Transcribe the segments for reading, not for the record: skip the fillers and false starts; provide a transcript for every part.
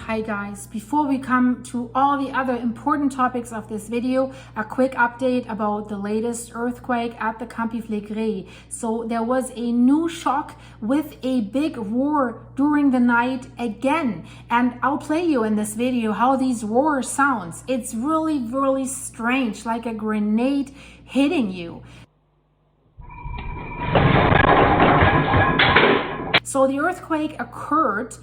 Hi guys, before we come to all the other important topics of this video, a quick update about the latest earthquake at the Campi Flegrei. So there was a new shock with a big roar during the night again, and I'll play you in this video how these roar sounds. It's really strange, like a grenade hitting you. So the earthquake occurred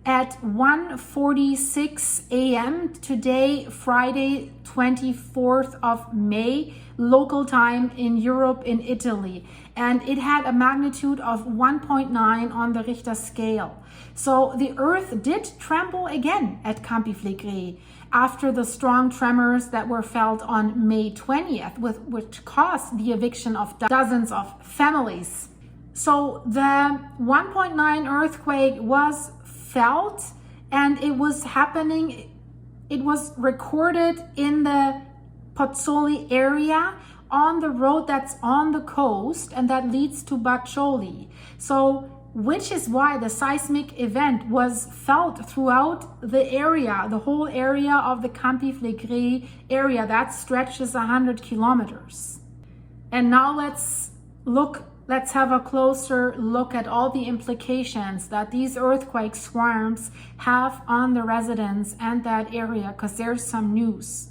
at 1:46 a.m. today, Friday, 24th of May, local time in Europe, in Italy. And it had a magnitude of 1.9 on the Richter scale. So the earth did tremble again at Campi Flegrei after the strong tremors that were felt on May 20th, which caused the eviction of dozens of families. So the 1.9 earthquake was felt, and it was happening, it was recorded in the POzzuoli area on the road that's on the coast and that leads to POzzuoli. So which is why the seismic event was felt throughout the area, the whole area of the Campi Flegrei area that stretches 100 kilometers. And now let's have a closer look at all the implications that these earthquake swarms have on the residents and that area, because there's some news.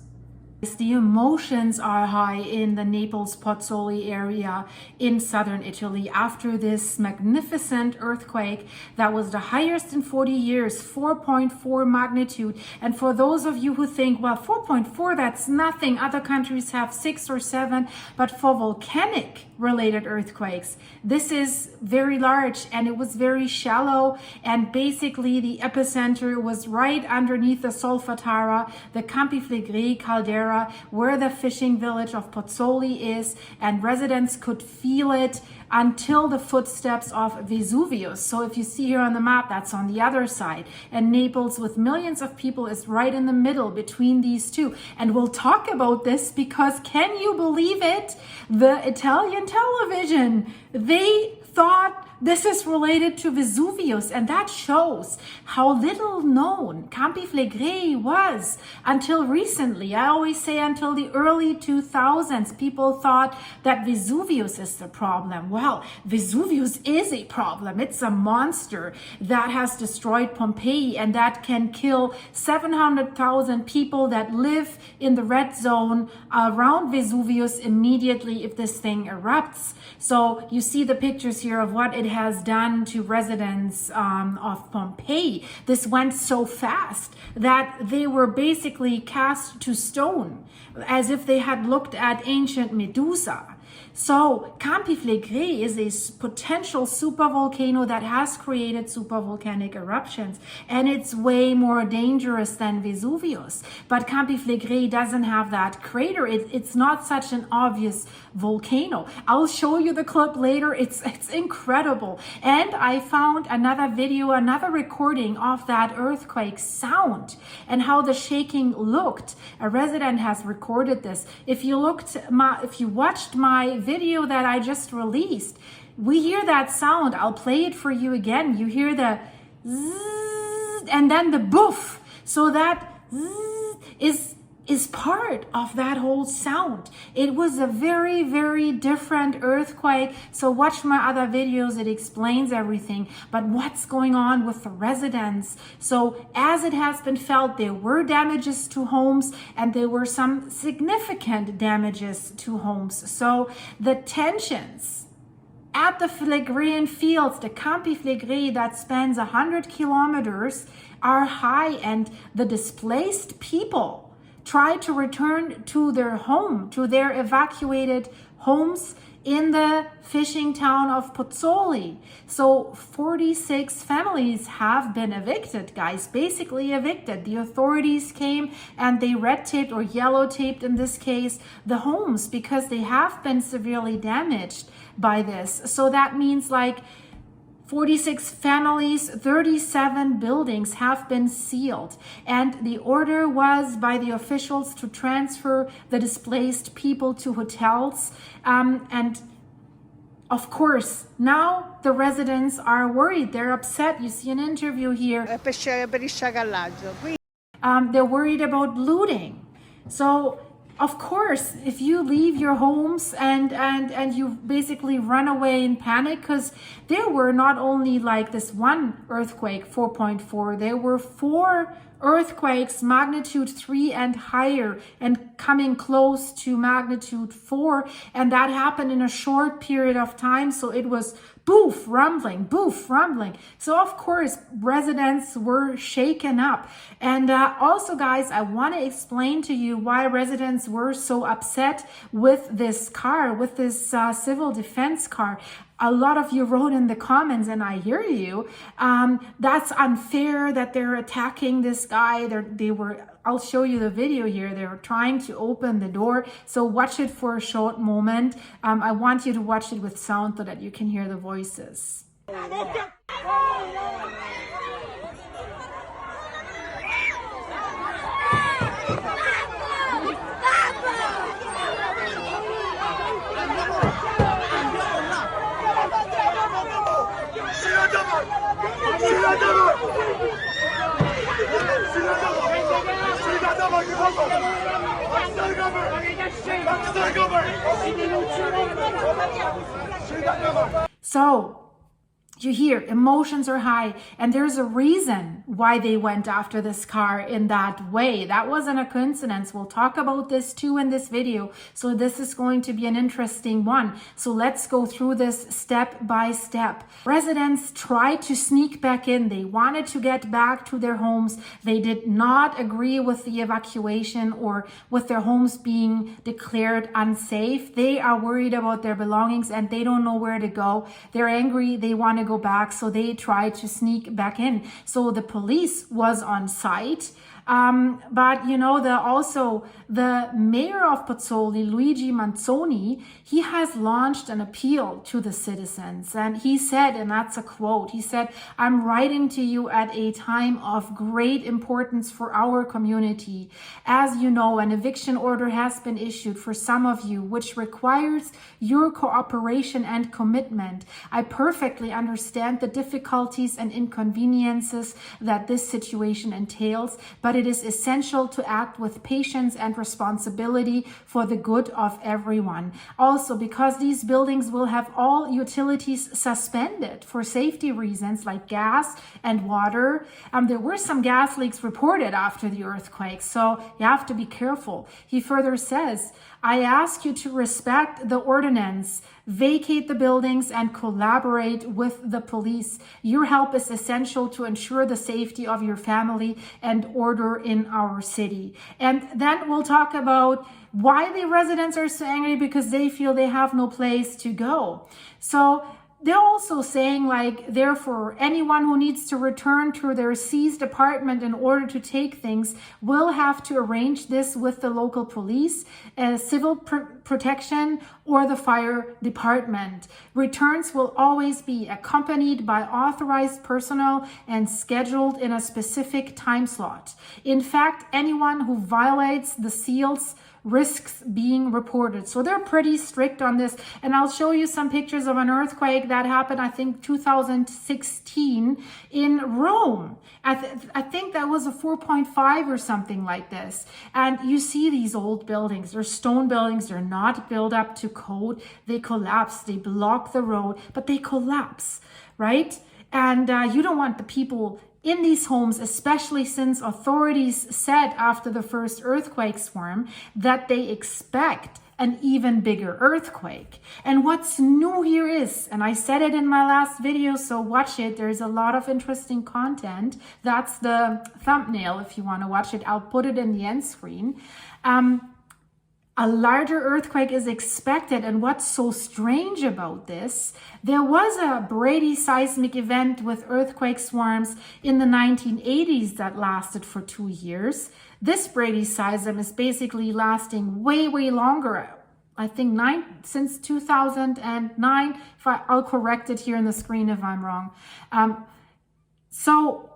The emotions are high in the Naples POzzuoli area in southern Italy after this magnificent earthquake that was the highest in 40 years, 4.4 magnitude. And for those of you who think, well, 4.4, that's nothing, other countries have 6 or 7, but for volcanic related earthquakes, this is very large, and it was very shallow, and basically the epicenter was right underneath the Solfatara, the Campi Flegrei caldera, where the fishing village of POzzuoli is, and residents could feel it until the footsteps of Vesuvius. So if you see here on the map, that's on the other side, and Naples with millions of people is right in the middle between these two. And we'll talk about this because, can you believe it? The Italian television, they thought this is related to Vesuvius, and that shows how little known Campi Flegrei was until recently. I always say until the early 2000s, people thought that Vesuvius is the problem. Well, Vesuvius is a problem. It's a monster that has destroyed Pompeii and that can kill 700,000 people that live in the red zone around Vesuvius immediately if this thing erupts. So you see the pictures here of what it has done to residents of Pompeii. This went so fast that they were basically cast to stone as if they had looked at ancient Medusa. So Campi Flegrei is a potential supervolcano that has created supervolcanic eruptions, and it's way more dangerous than Vesuvius. But Campi Flegrei doesn't have that crater. It's not such an obvious volcano. I'll show you the clip later. It's incredible. And I found another video, another recording of that earthquake sound and how the shaking looked. A resident has recorded this. If you watched my video that I just released, we hear that sound. I'll play it for you again. You hear the zzz and then the boof. So that zzz is part of that whole sound. It was a very different earthquake. So watch my other videos, it explains everything. But what's going on with the residents? So as it has been felt, there were damages to homes, and there were some significant damages to homes. So the tensions at the Phlegraean fields, the Campi Flegrei that spans 100 kilometers, are high, and the displaced people try to return to their home, to their evacuated homes in the fishing town of POzzuoli. So 46 families have been evicted, guys, basically evicted. The authorities came and they red taped, or yellow taped in this case, the homes because they have been severely damaged by this. So that means like 46 families, 37 buildings have been sealed. And the order was by the officials to transfer the displaced people to hotels. And of course, now the residents are worried. They're upset. You see an interview here. They're worried about looting. So of course, if you leave your homes and you basically run away in panic, because there were not only like this one earthquake, 4.4, there were 4 earthquakes, magnitude 3 and higher, and coming close to magnitude 4. And that happened in a short period of time. So it was boof, rumbling, boof, rumbling. So of course, residents were shaken up. And also, guys, I want to explain to you why residents were so upset with this car, with this civil defense car. A lot of you wrote in the comments, and I hear you, that's unfair that they're attacking this guy. I'll show you the video here. They were trying to open the door. So watch it for a short moment. I want you to watch it with sound so that you can hear the voices. So you hear emotions are high, and there's a reason why they went after this car in that way. That wasn't a coincidence. We'll talk about this too in this video. So this is going to be an interesting one. So let's go through this step by step. Residents tried to sneak back in. They wanted to get back to their homes. They did not agree with the evacuation or with their homes being declared unsafe. They are worried about their belongings and they don't know where to go. They're angry. They want to go back, so they tried to sneak back in. So the police was on site, but you know, the mayor of POzzuoli, Luigi Manzoni, he has launched an appeal to the citizens, and he said, and that's a quote, he said, "I'm writing to you at a time of great importance for our community. As you know, an eviction order has been issued for some of you, which requires your cooperation and commitment. I perfectly understand the difficulties and inconveniences that this situation entails, but it is essential to act with patience and responsibility for the good of everyone. Also, because these buildings will have all utilities suspended for safety reasons like gas and water. There were some gas leaks reported after the earthquake, so you have to be careful." He further says, "I ask you to respect the ordinance, vacate the buildings, and collaborate with the police. Your help is essential to ensure the safety of your family and order in our city." And then we'll talk about why the residents are so angry, because they feel they have no place to go. So they're also saying, like, therefore, anyone who needs to return to their seized apartment in order to take things will have to arrange this with the local police, civil protection, or the fire department. Returns will always be accompanied by authorized personnel and scheduled in a specific time slot. In fact, anyone who violates the seals risks being reported. So they're pretty strict on this. And I'll show you some pictures of an earthquake that happened, I think, 2016 in Rome. I think that was a 4.5 or something like this. And you see these old buildings. They're stone buildings. They're not built up to code. They collapse. They block the road, but they collapse, right? And you don't want the people in these homes, especially since authorities said after the first earthquake swarm that they expect an even bigger earthquake. And what's new here is, and I said it in my last video, so watch it. There's a lot of interesting content. That's the thumbnail if you want to watch it. I'll put it in the end screen. a larger earthquake is expected. And what's so strange about this, there was a Brady seismic event with earthquake swarms in the 1980s that lasted for 2 years. This Brady seism is basically lasting way, way longer. I think since 2009. I'll correct it here in the screen if I'm wrong. So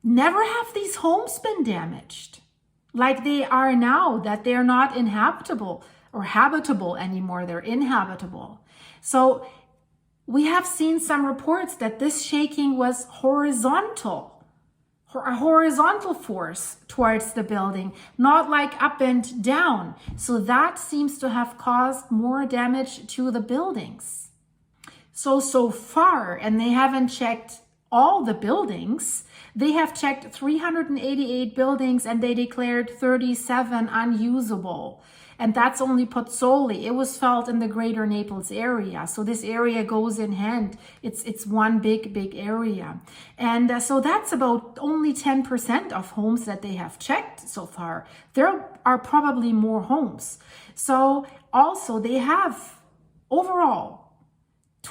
never have these homes been damaged like they are now, that they're not inhabitable or habitable anymore. They're inhabitable. So we have seen some reports that this shaking was horizontal, a horizontal force towards the building, not like up and down. So that seems to have caused more damage to the buildings. So far, and they haven't checked all the buildings, they have checked 388 buildings and they declared 37 unusable. And that's only POzzuoli. It was felt in the greater Naples area. So this area goes in hand. It's one big area. And so that's about only 10% of homes that they have checked so far. There are probably more homes. So also they have overall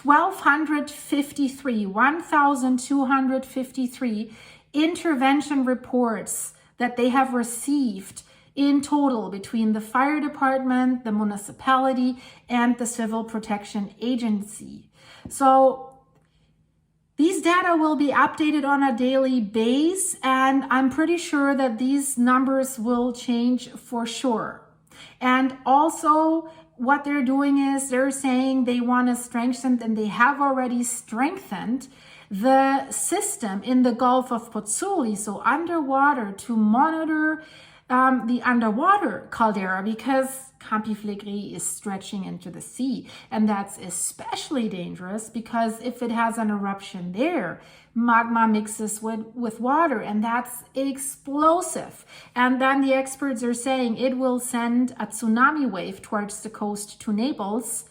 1,253 intervention reports that they have received in total between the fire department, the municipality, and the Civil Protection Agency. So these data will be updated on a daily basis, and I'm pretty sure that these numbers will change for sure. And also, what they're doing is they're saying they want to strengthen, and they have already strengthened the system in the Gulf of Pozzuoli, so underwater, to monitor the underwater caldera, because Campi Flegrei is stretching into the sea. And that's especially dangerous because if it has an eruption there, magma mixes with water, and that's explosive. And then the experts are saying it will send a tsunami wave towards the coast to Naples,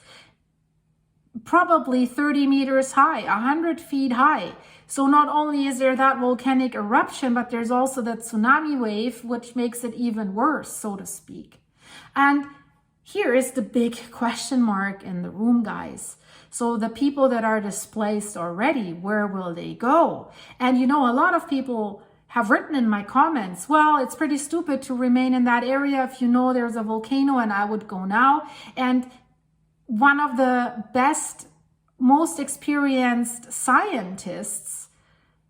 probably 30 meters high, 100 feet high. So not only is there that volcanic eruption, but there's also that tsunami wave, which makes it even worse, so to speak. And here is the big question mark in the room, guys. So the people that are displaced already, where will they go? And you know, a lot of people have written in my comments, well, it's pretty stupid to remain in that area if you know there's a volcano, and I would go now. And one of the best, most experienced scientists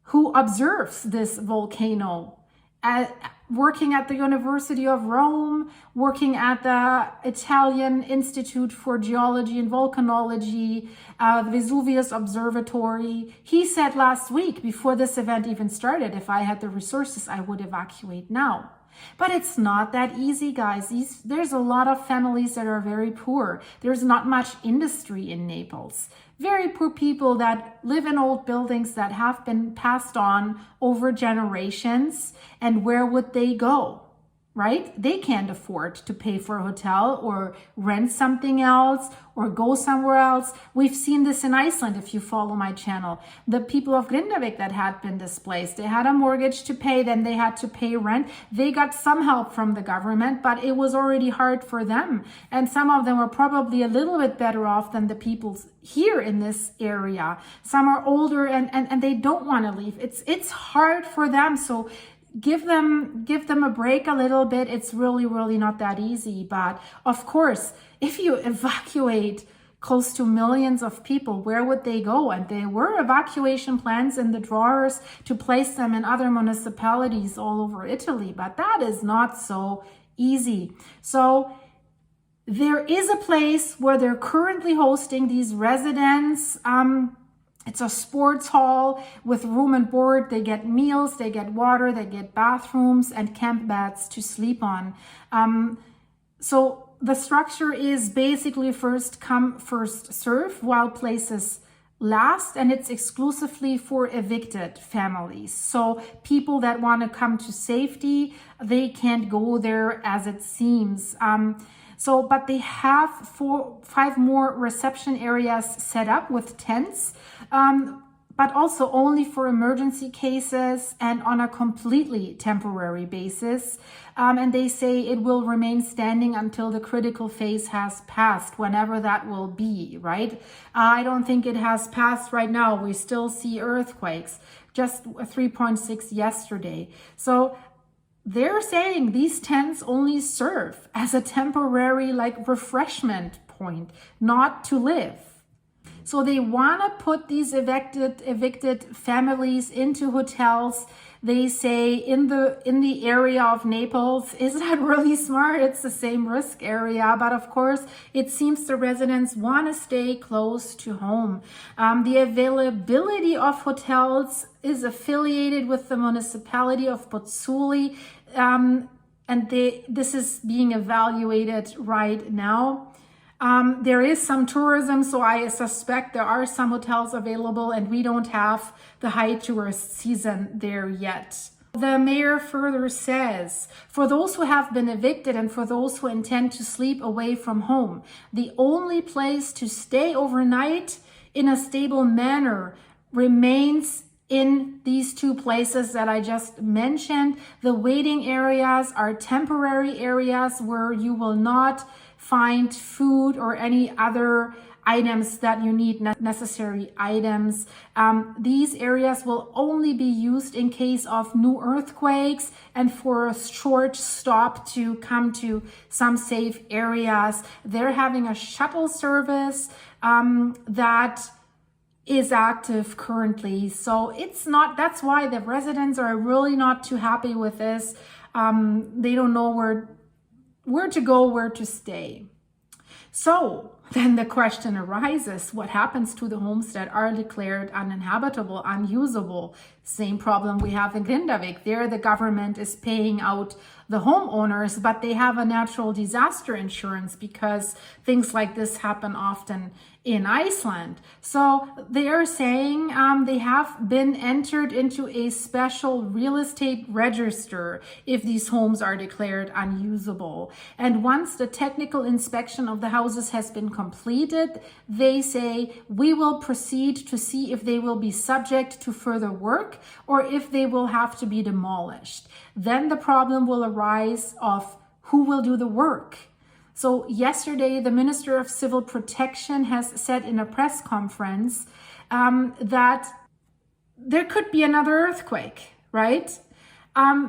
who observes this volcano, working at the University of Rome, working at the Italian Institute for Geology and Volcanology, Vesuvius Observatory, he said last week, before this event even started, if I had the resources, I would evacuate now. But it's not that easy, guys. There's a lot of families that are very poor. There's not much industry in Naples. Very poor people that live in old buildings that have been passed on over generations. And where would they go? Right? They can't afford to pay for a hotel or rent something else or go somewhere else. We've seen this in Iceland, if you follow my channel. The people of Grindavik that had been displaced, they had a mortgage to pay, then they had to pay rent. They got some help from the government, but it was already hard for them. And some of them were probably a little bit better off than the people here in this area. Some are older and they don't want to leave. It's hard for them. So give them a break a little bit. It's really not that easy. But of course, if you evacuate close to millions of people, where would they go? And there were evacuation plans in the drawers to place them in other municipalities all over Italy, but that is not so easy. So there is a place where they're currently hosting these residents. It's a sports hall with room and board. They get meals, they get water, they get bathrooms and camp beds to sleep on. So the structure is basically first come, first serve while places last, and it's exclusively for evicted families. So people that want to come to safety, they can't go there as it seems. But they have 5 more reception areas set up with tents. but also only for emergency cases and on a completely temporary basis. And they say it will remain standing until the critical phase has passed, whenever that will be, right? I don't think it has passed right now. We still see earthquakes, just 3.6 yesterday. So they're saying these tents only serve as a temporary refreshment point, not to live. So they want to put these evicted families into hotels. They say in the area of Naples. Is that really smart? It's the same risk area, but of course it seems the residents want to stay close to home. The availability of hotels is affiliated with the municipality of POzzuoli, and this is being evaluated right now. There is some tourism, so I suspect there are some hotels available, and we don't have the high tourist season there yet. The mayor further says, for those who have been evicted and for those who intend to sleep away from home, the only place to stay overnight in a stable manner remains in these two places that I just mentioned. The waiting areas are temporary areas where you will not find food or any other items that you need, necessary items. These areas will only be used in case of new earthquakes and for a short stop to come to some safe areas. They're having a shuttle service that is active currently. So that's why the residents are really not too happy with this. They don't know where to go, where to stay. So then the question arises, what happens to the homes that are declared uninhabitable, unusable? Same problem we have in Grindavik. There the government is paying out the homeowners, but they have a natural disaster insurance because things like this happen often in Iceland. So they are saying they have been entered into a special real estate register if these homes are declared unusable. And once the technical inspection of the houses has been completed, they say we will proceed to see if they will be subject to further work or if they will have to be demolished. Then the problem will arise of who will do the work. So yesterday, the Minister of Civil Protection has said in a press conference that there could be another earthquake, right?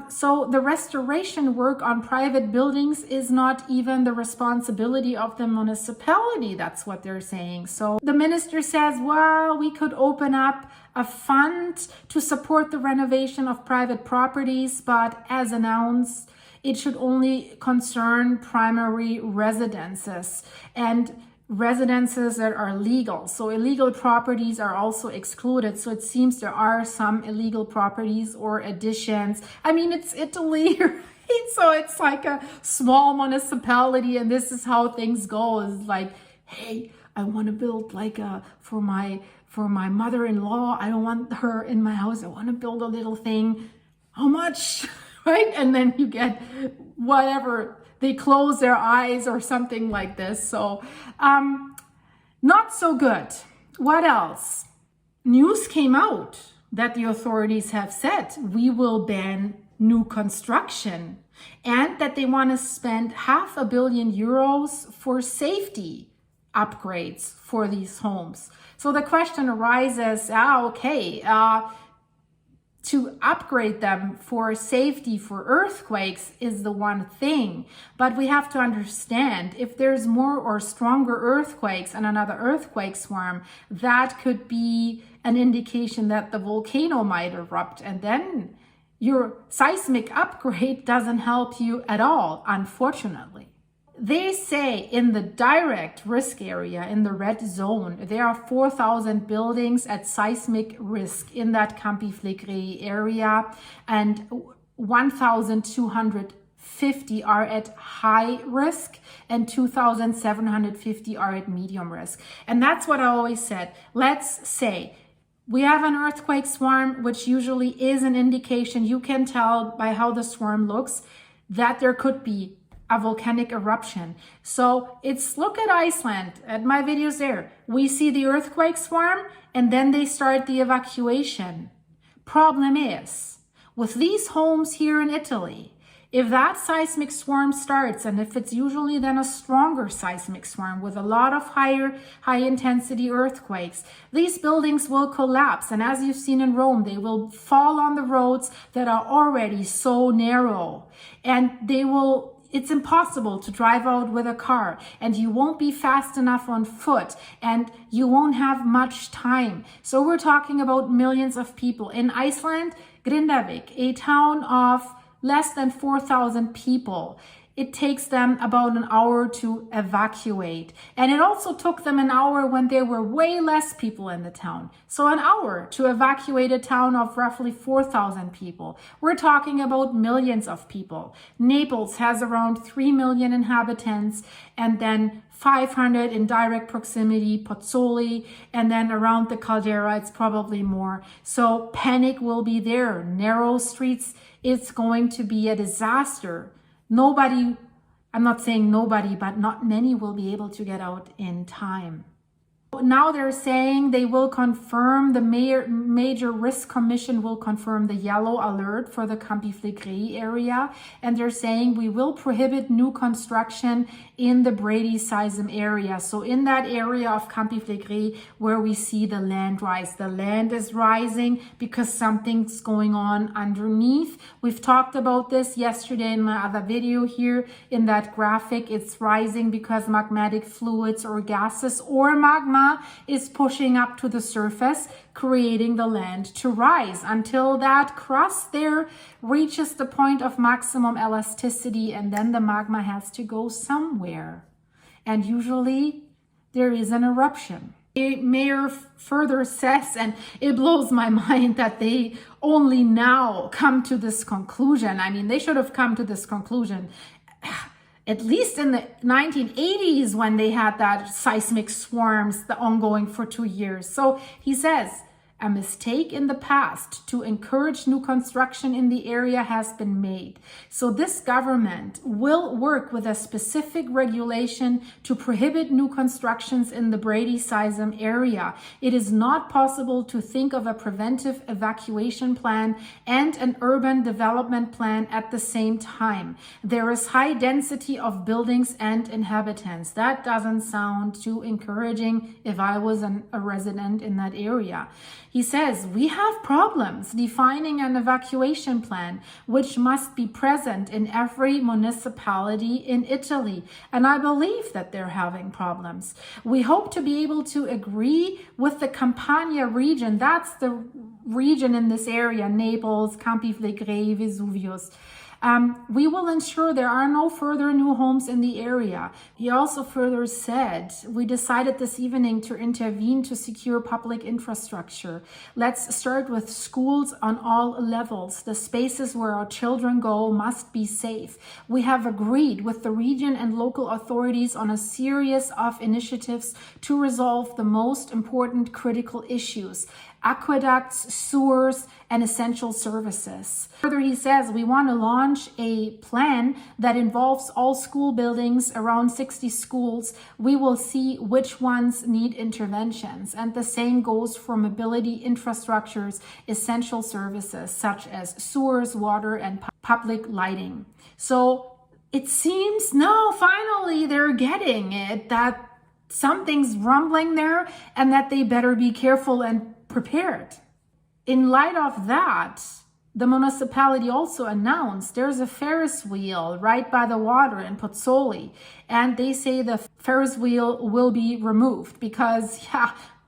So the restoration work on private buildings is not even the responsibility of the municipality. That's what they're saying. So the minister says, well, we could open up a fund to support the renovation of private properties, but as announced, it should only concern primary residences and residences that are legal. So illegal properties are also excluded. So it seems there are some illegal properties or additions. I mean, it's Italy, right? So it's like a small municipality, and this is how things go. It's like, hey, I want to build for my mother-in-law. I don't want her in my house. I want to build a little thing. How much? Right? And then you get whatever, they close their eyes or something like this. So not so good. What else? News came out that the authorities have said we will ban new construction and that they want to spend €500 million for safety upgrades for these homes. So the question arises, to upgrade them for safety for earthquakes is the one thing. But we have to understand, if there's more or stronger earthquakes and another earthquake swarm, that could be an indication that the volcano might erupt. And then your seismic upgrade doesn't help you at all, unfortunately. They say in the direct risk area, in the red zone, there are 4,000 buildings at seismic risk in that Campi Flegrei area, and 1,250 are at high risk and 2,750 are at medium risk. And that's what I always said. Let's say we have an earthquake swarm, which usually is an indication, you can tell by how the swarm looks, that there could be a volcanic eruption. So it's, look at Iceland, at my videos there. We see the earthquake swarm and then they start the evacuation. Problem is, with these homes here in Italy, if that seismic swarm starts, and if it's usually then a stronger seismic swarm with a lot of high intensity earthquakes, these buildings will collapse. And as you've seen in Rome, they will fall on the roads that are already so narrow, and it's impossible to drive out with a car, and you won't be fast enough on foot, and you won't have much time. So we're talking about millions of people. In Iceland, Grindavik, a town of less than 4,000 people, it takes them about an hour to evacuate. And it also took them an hour when there were way less people in the town. So an hour to evacuate a town of roughly 4,000 people. We're talking about millions of people. Naples has around 3 million inhabitants, and then 500 in direct proximity, Pozzuoli, and then around the caldera, it's probably more. So panic will be there. Narrow streets, it's going to be a disaster. Nobody, I'm not saying nobody, but not many will be able to get out in time. Now they're saying they will confirm, the Major Risk Commission will confirm the yellow alert for the Campi Flegrei area. And they're saying we will prohibit new construction in the Brady seism area. So in that area of Campi Flegrei where we see the land rise, the land is rising because something's going on underneath. We've talked about this yesterday in my other video here in that graphic. It's rising because magmatic fluids or gases or magma is pushing up to the surface, creating the land to rise until that crust there reaches the point of maximum elasticity, and then the magma has to go somewhere. And usually there is an eruption. The mayor further says, and it blows my mind that they only now come to this conclusion. I mean, they should have come to this conclusion at least in the 1980s when they had that seismic swarms, the ongoing for 2 years. So he says, a mistake in the past to encourage new construction in the area has been made. So this government will work with a specific regulation to prohibit new constructions in the Brady seism area. It is not possible to think of a preventive evacuation plan and an urban development plan at the same time. There is high density of buildings and inhabitants. That doesn't sound too encouraging if I was a resident in that area. He says, we have problems defining an evacuation plan, which must be present in every municipality in Italy. And I believe that they're having problems. We hope to be able to agree with the Campania region. That's the region in this area, Naples, Campi Flegrei, Vesuvius. We will ensure there are no further new homes in the area. He also further said, we decided this evening to intervene to secure public infrastructure. Let's start with schools on all levels. The spaces where our children go must be safe. We have agreed with the region and local authorities on a series of initiatives to resolve the most important critical issues: aqueducts, sewers, and essential services. Further, he says, we want to launch a plan that involves all school buildings, around 60 schools. We will see which ones need interventions. And the same goes for mobility infrastructures, essential services, such as sewers, water, and public lighting. So it seems now, finally, they're getting it, that something's rumbling there and that they better be careful and prepared. In light of that, the municipality also announced there's a Ferris wheel right by the water in Pozzuoli, and they say the Ferris wheel will be removed because,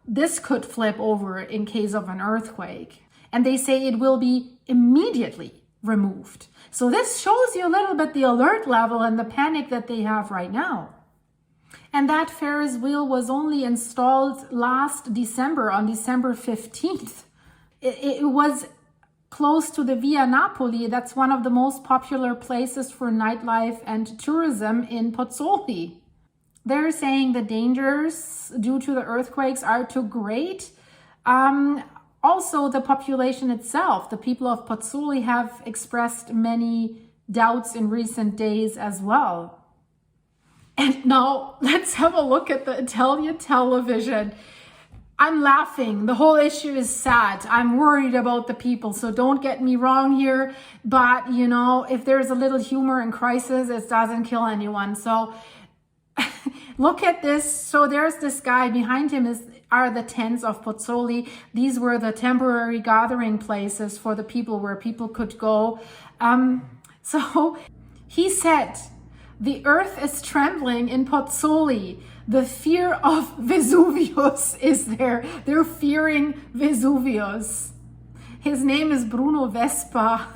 this could flip over in case of an earthquake. And they say it will be immediately removed. So this shows you a little bit the alert level and the panic that they have right now. And that Ferris wheel was only installed last December, on December 15th. It was close to the Via Napoli. That's one of the most popular places for nightlife and tourism in Pozzuoli. They're saying the dangers due to the earthquakes are too great. Also, the population itself, the people of Pozzuoli have expressed many doubts in recent days as well. And now let's have a look at the Italian television. I'm laughing. The whole issue is sad. I'm worried about the people, so don't get me wrong here. But, you know, if there's a little humor in crisis, it doesn't kill anyone. So look at this. So there's this guy behind him are the tents of POzzuoli. These were the temporary gathering places for the people where people could go. So he said, the earth is trembling in POzzuoli. The fear of Vesuvius is there. They're fearing Vesuvius. His name is Bruno Vespa,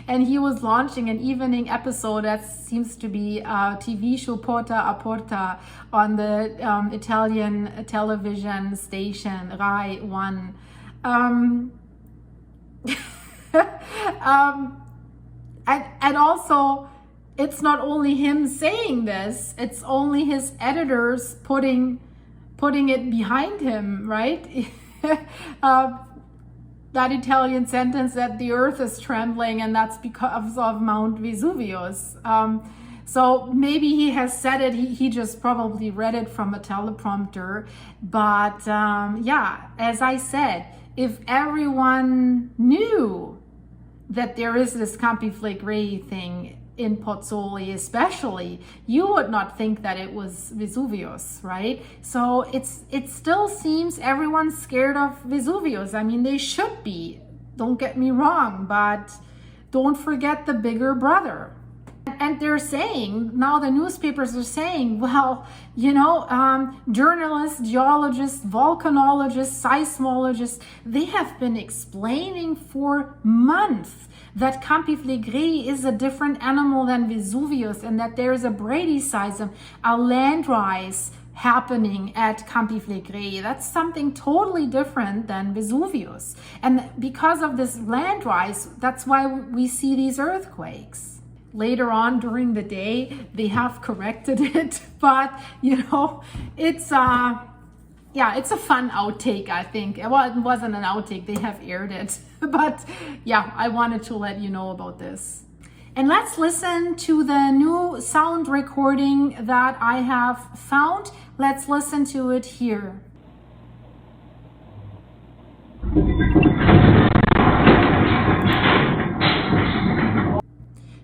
and he was launching an evening episode that seems to be a TV show Porta a Porta on the Italian television station Rai.it. And also, it's not only him saying this, it's only his editors putting it behind him, right? That Italian sentence that the earth is trembling, and that's because of Mount Vesuvius. So maybe he has said it, he just probably read it from a teleprompter. But yeah, as I said, if everyone knew that there is this Campi Flegrei thing in POzzuoli especially, you would not think that it was Vesuvius, right? So it still seems everyone's scared of Vesuvius. I mean, they should be, don't get me wrong, but don't forget the bigger brother. And they're saying, now the newspapers are saying, well, you know, journalists, geologists, volcanologists, seismologists, they have been explaining for months that Campi Flegrei is a different animal than Vesuvius, and that there is a Brady seism, a land rise happening at Campi Flegrei. That's something totally different than Vesuvius. And because of this land rise, that's why we see these earthquakes. Later on during the day, they have corrected it, but you know, it's yeah, it's a fun outtake, I think. Well, it wasn't an outtake, they have aired it. But yeah, I wanted to let you know about this. And let's listen to the new sound recording that I have found. Let's listen to it here.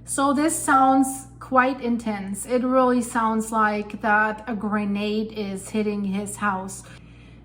So this sounds quite intense. It really sounds like that a grenade is hitting his house.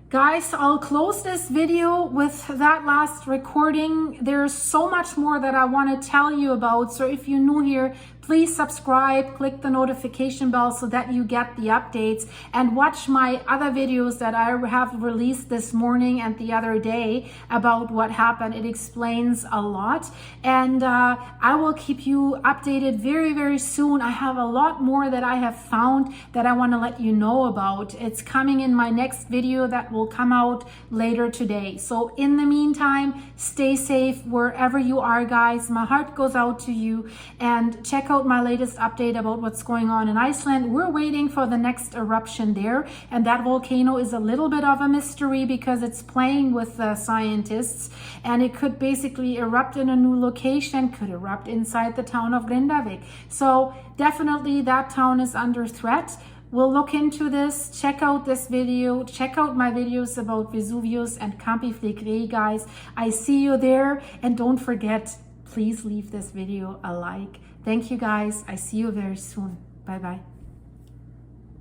Guys, I'll close this video with that last recording. There's so much more that I want to tell you about. So if you're new here, please subscribe, click the notification bell so that you get the updates, and watch my other videos that I have released this morning and the other day about what happened. It explains a lot, and I will keep you updated very, very soon. I have a lot more that I have found that I want to let you know about. It's coming in my next video that will come out later today. So in the meantime, stay safe wherever you are, guys. My heart goes out to you, and check out my latest update about what's going on in Iceland. We're waiting for the next eruption there, and that volcano is a little bit of a mystery because it's playing with the scientists, and it could basically erupt in a new location, could erupt inside the town of Grindavik. So definitely that town is under threat. We'll look into this. Check out this video. Check out my videos about Vesuvius and Campi Flegrei, guys. I see you there, and don't forget, please leave this video a like. Thank you, guys. I see you very soon. Bye-bye.